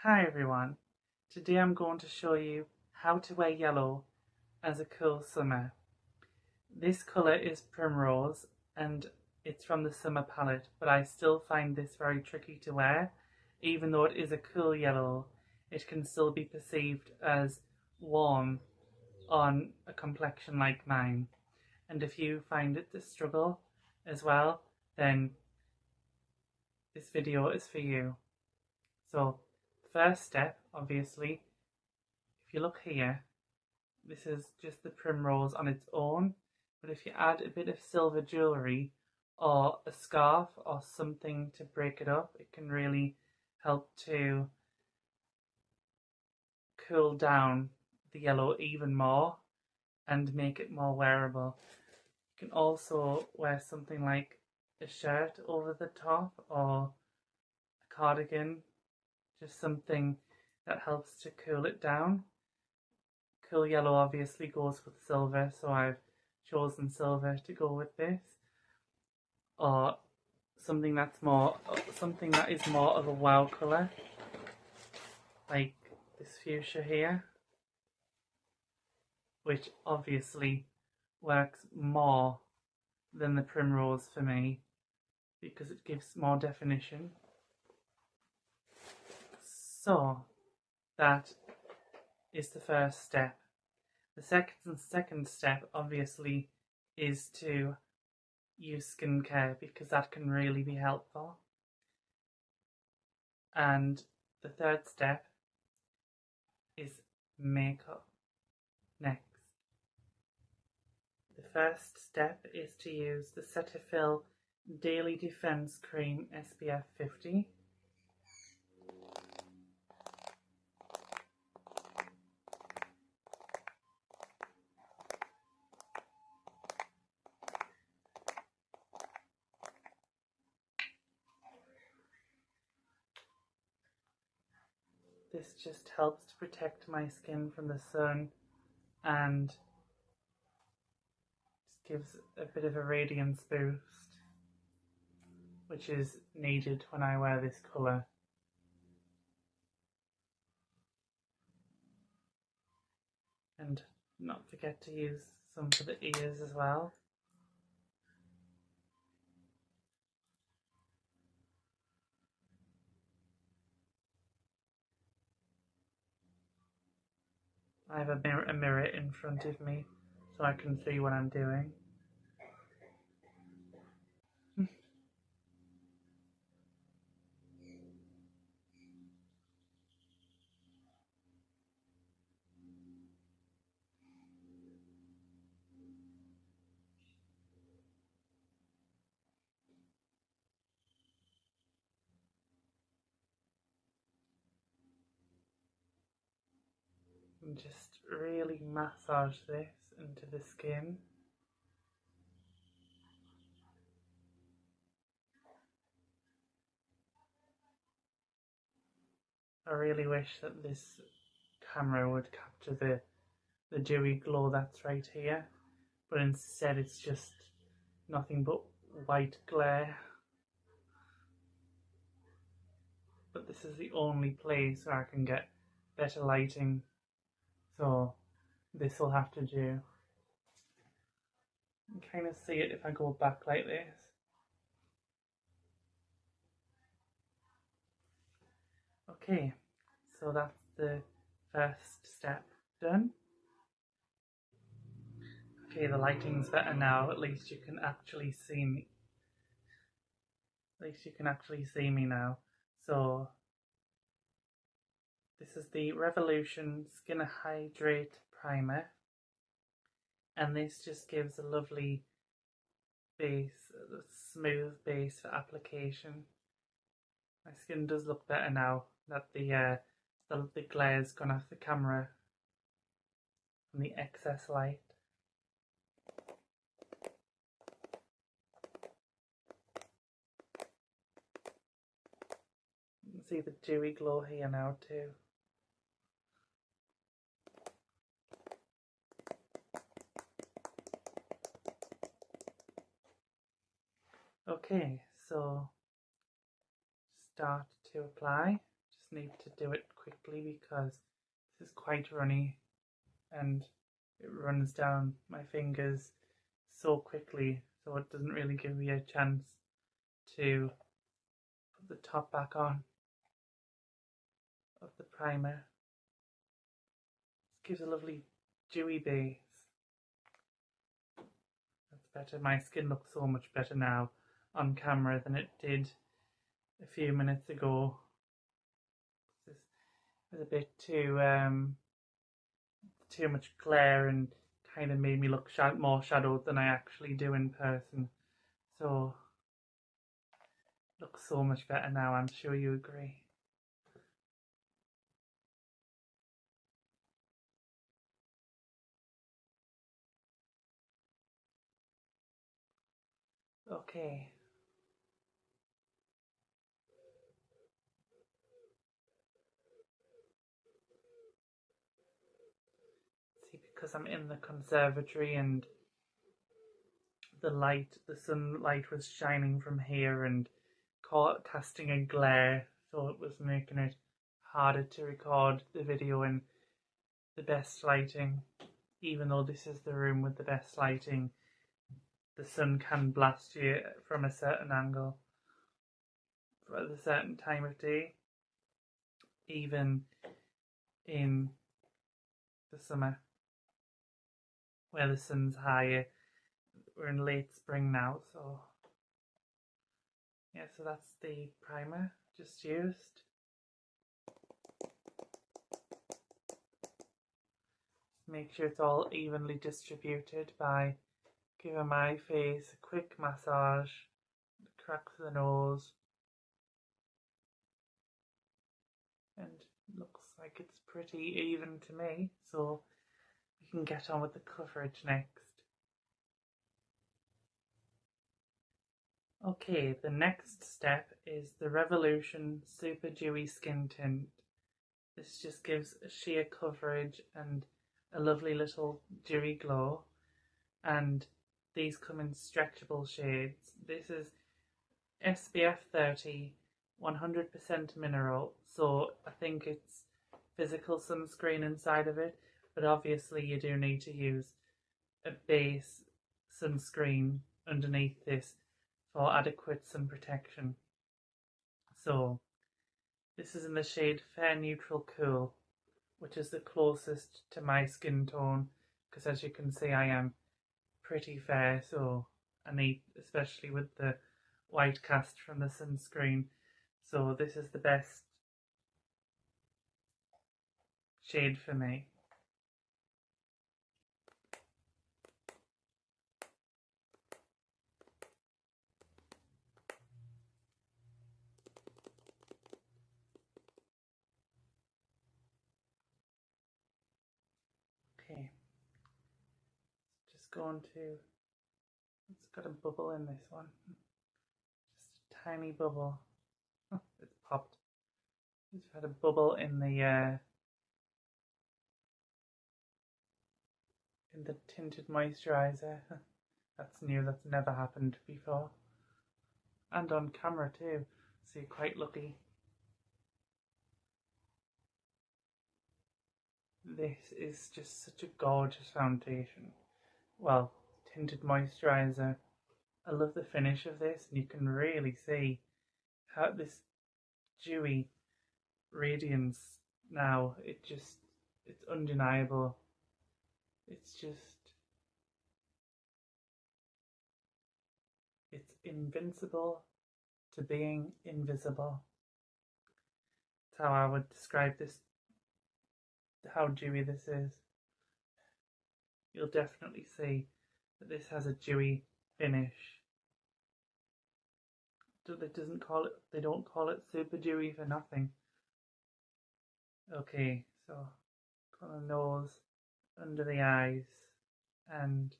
Hi everyone, today I'm going to show you how to wear yellow as a cool summer. This colour is Primrose and it's from the summer palette, but I still find this very tricky to wear. Even though it is a cool yellow, it can still be perceived as warm on a complexion like mine. And if you find it a struggle as well, then this video is for you. So, first step, obviously, if you look here, this is just the primrose on its own, but if you add a bit of silver jewellery or a scarf or something to break it up, it can really help to cool down the yellow even more and make it more wearable. You can also wear something like a shirt over the top or a cardigan, just something that helps to cool it down. Cool yellow obviously goes with silver, so I've chosen silver to go with this. Or something that is more of a wow colour, like this fuchsia here, which obviously works more than the primrose for me because it gives more definition. So that is the first step. The second step obviously is to use skincare because that can really be helpful. And the third step is makeup next. The first step is to use the Cetaphil Daily Defense Cream SPF 50. This just helps to protect my skin from the sun and just gives a bit of a radiance boost, which is needed when I wear this colour. And not forget to use some for the ears as well. I have a mirror in front of me so I can see what I'm doing. And just really massage this into the skin. I really wish that this camera would capture the dewy glow that's right here, but instead it's just nothing but white glare. But this is the only place where I can get better lighting, so this will have to do. You can kind of see it if I go back like this. Okay, so that's the first step done. Okay, the lighting's better now, at least you can actually see me. At least you can actually see me now. So, this is the Revolution Skin Hydrate Primer. And this just gives a lovely base, a smooth base for application. My skin does look better now that the glare's gone off the camera from the excess light. You can see the dewy glow here now too. Okay, so start to apply. Just need to do it quickly because this is quite runny and it runs down my fingers so quickly, so it doesn't really give me a chance to put the top back on of the primer. This gives a lovely dewy base. That's better. My skin looks so much better now on camera than it did a few minutes ago. This was a bit too much glare and kind of made me look more shadowed than I actually do in person. So it looks so much better now, I'm sure you agree. Okay. See, because I'm in the conservatory and the sunlight was shining from here and casting a glare, so it was making it harder to record the video in the best lighting. Even though this is the room with the best lighting, the sun can blast you from a certain angle at a certain time of day, even in the summer where the sun's higher. We're in late spring now, so yeah, so that's the primer just used. Make sure it's all evenly distributed by giving my face a quick massage, the cracks of the nose, and looks like it's pretty even to me, so we can get on with the coverage next. Okay, the next step is the Revolution Super Dewy Skin Tint. This just gives a sheer coverage and a lovely little dewy glow, and these come in stretchable shades. This is SPF 30, 100% mineral, so I think it's physical sunscreen inside of it, but obviously you do need to use a base sunscreen underneath this for adequate sun protection. So this is in the shade Fair Neutral Cool, which is the closest to my skin tone, because as you can see I am pretty fair, so I need, especially with the white cast from the sunscreen, so this is the best shade for me. Okay, just going to, it's got a bubble in this one, just a tiny bubble. It's popped. It's had a bubble in the tinted moisturiser. That's new, that's never happened before. And on camera too, so you're quite lucky. This is just such a gorgeous foundation. Well, tinted moisturiser. I love the finish of this, and you can really see how this dewy radiance now, it's undeniable. It's invincible to being invisible. That's how I would describe this, how dewy this is. You'll definitely see that this has a dewy finish. They don't call it super dewy for nothing. Okay, so on the nose, under the eyes, and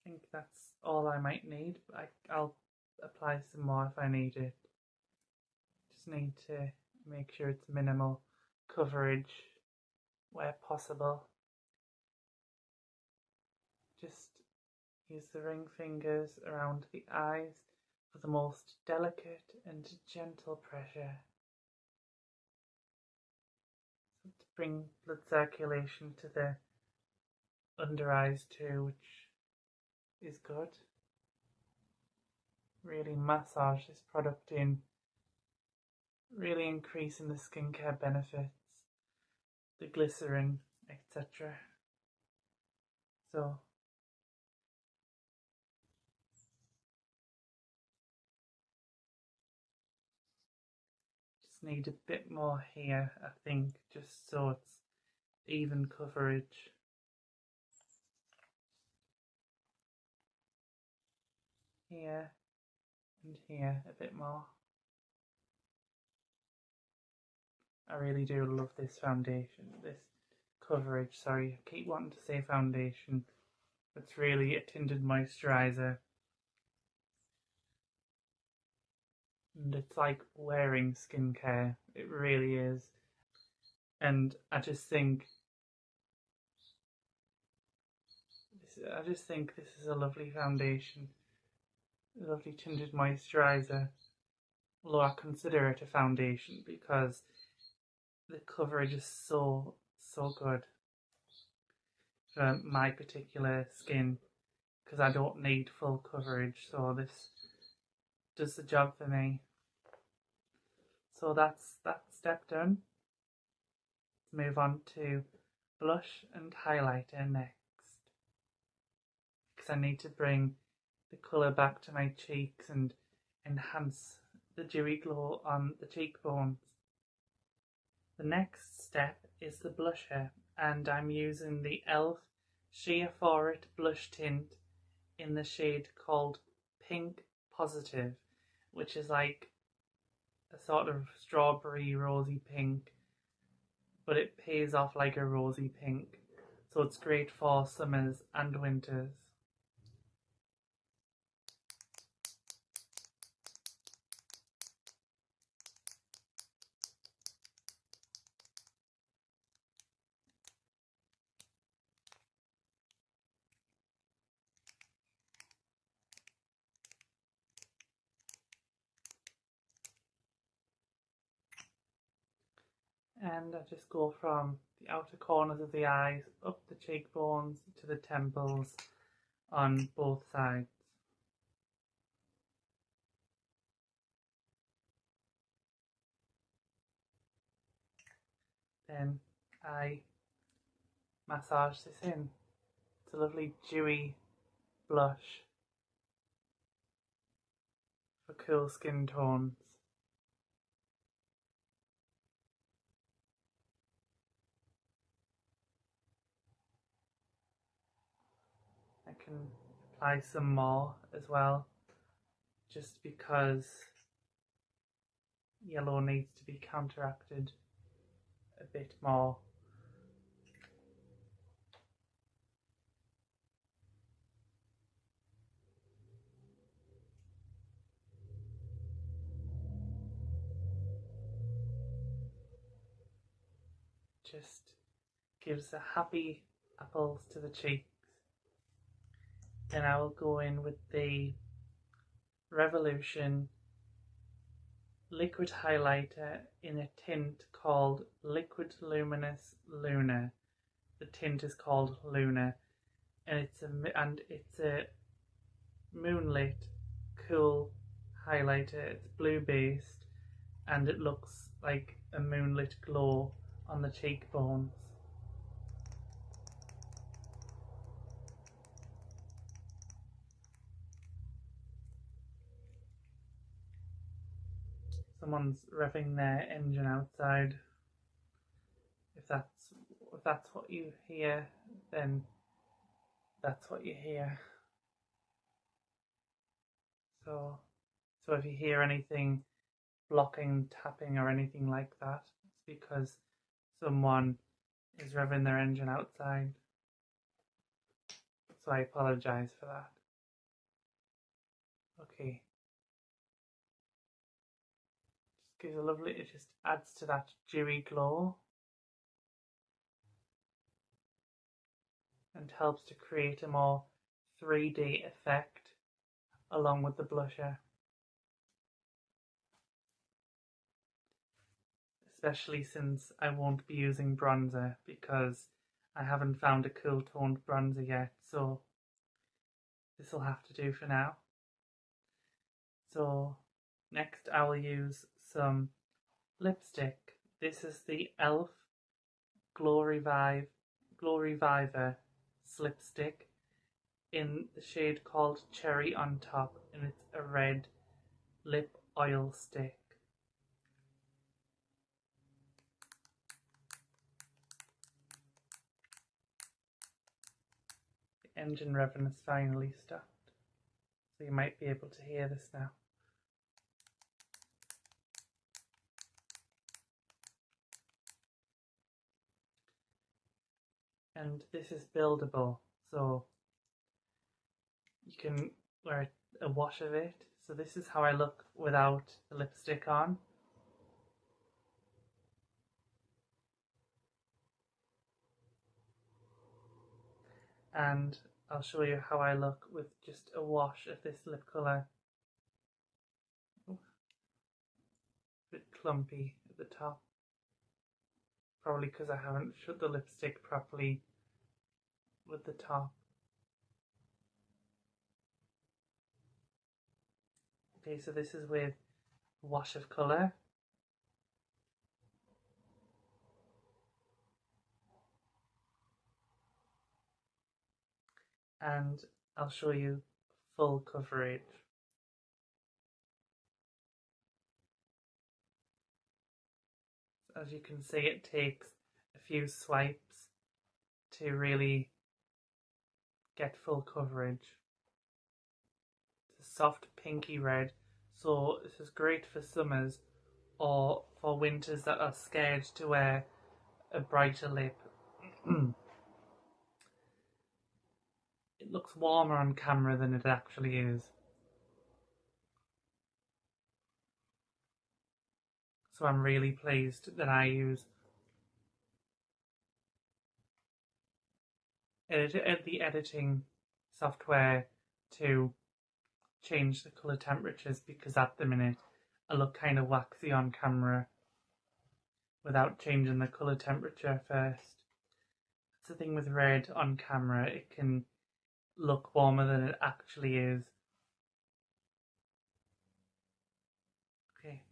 I think that's all I might need. I'll apply some more if I need it. Just need to make sure it's minimal coverage where possible. Just Use the ring fingers around the eyes for the most delicate and gentle pressure. So to bring blood circulation to the under eyes too, which is good. Really massage this product in, really increasing the skincare benefits, the glycerin, etc. So just need a bit more here, I think, just so it's even coverage. Here and here a bit more. I really do love this foundation, this coverage, sorry, I keep wanting to say foundation. It's really a tinted moisturiser. And it's like wearing skincare, it really is. And I just think this is a lovely foundation, a lovely tinted moisturiser. Although I consider it a foundation because the coverage is so good for my particular skin, because I don't need full coverage, so this does the job for me. So that's that step done. Let's move on to blush and highlighter next, because I need to bring the colour back to my cheeks and enhance the dewy glow on the cheekbones. The next step is the blusher, and I'm using the e.l.f. Sheer For It blush tint in the shade called Pink Positive, which is like a sort of strawberry rosy pink, but it pays off like a rosy pink, so it's great for summers and winters. And I just go from the outer corners of the eyes up the cheekbones to the temples on both sides. Then I massage this in. It's a lovely dewy blush for cool skin tones. I can apply some more as well, just because yellow needs to be counteracted a bit more. Just gives the happy apples to the cheeks. Then I will go in with the Revolution liquid highlighter in a tint called Liquid Luminous Luna. The tint is called Luna, and it's a moonlit cool highlighter. It's blue based, and it looks like a moonlit glow on the cheekbones. Someone's revving their engine outside. If that's what you hear, then that's what you hear. So if you hear anything blocking, tapping, or anything like that, it's because someone is revving their engine outside. So I apologise for that. Okay. Just gives a lovely, it just adds to that dewy glow and helps to create a more 3D effect along with the blusher. Especially since I won't be using bronzer because I haven't found a cool toned bronzer yet, so this will have to do for now. So next I will use some lipstick. This is the e.l.f. Glow Reviver Slipstick in the shade called Cherry on Top, and it's a red lip oil stick. The engine revving has finally stopped, so you might be able to hear this now. And this is buildable, so you can wear a wash of it. So this is how I look without the lipstick on. And I'll show you how I look with just a wash of this lip colour. A bit clumpy at the top. Probably because I haven't shut the lipstick properly with the top. Okay, so this is with a wash of colour. And I'll show you full coverage. As you can see, it takes a few swipes to really get full coverage. It's a soft pinky red, so this is great for summers or for winters that are scared to wear a brighter lip. It looks warmer on camera than it actually is. So I'm really pleased that I use the editing software to change the colour temperatures, because at the minute I look kind of waxy on camera without changing the colour temperature first. That's the thing with red on camera, it can look warmer than it actually is. Okay,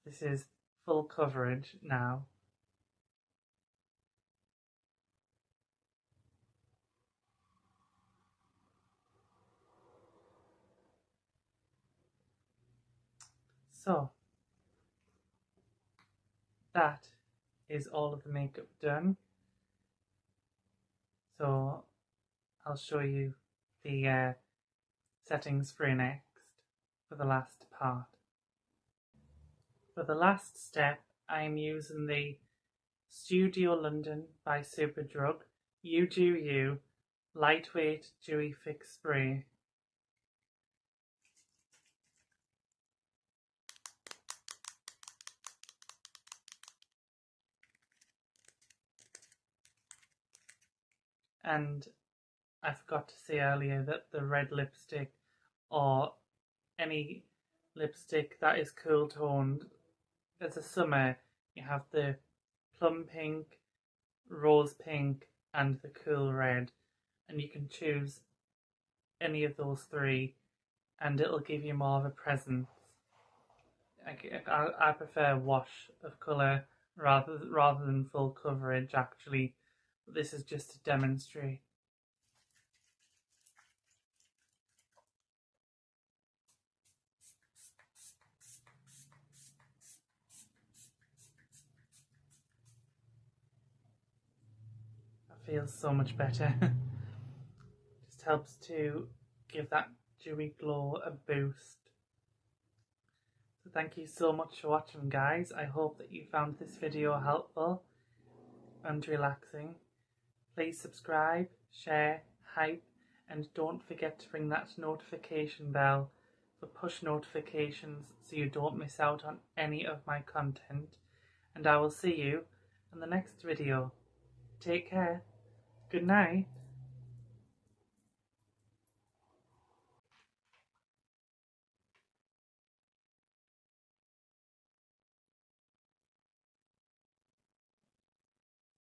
this is full coverage now. So that is all of the makeup done. So I'll show you the setting spray next for the last part. For the last step, I'm using the Studio London by Superdrug You Do You Lightweight Dewy Fix Spray. And I forgot to say earlier that the red lipstick, or any lipstick that is cool toned, as a summer you have the plum pink, rose pink and the cool red, and you can choose any of those three and it'll give you more of a presence. I prefer wash of colour rather than full coverage actually, but this is just to demonstrate. That feels so much better. Just helps to give that dewy glow a boost. So thank you so much for watching, guys. I hope that you found this video helpful and relaxing. Please subscribe, share, hype, and don't forget to ring that notification bell for push notifications so you don't miss out on any of my content. And I will see you in the next video. Take care. Good night.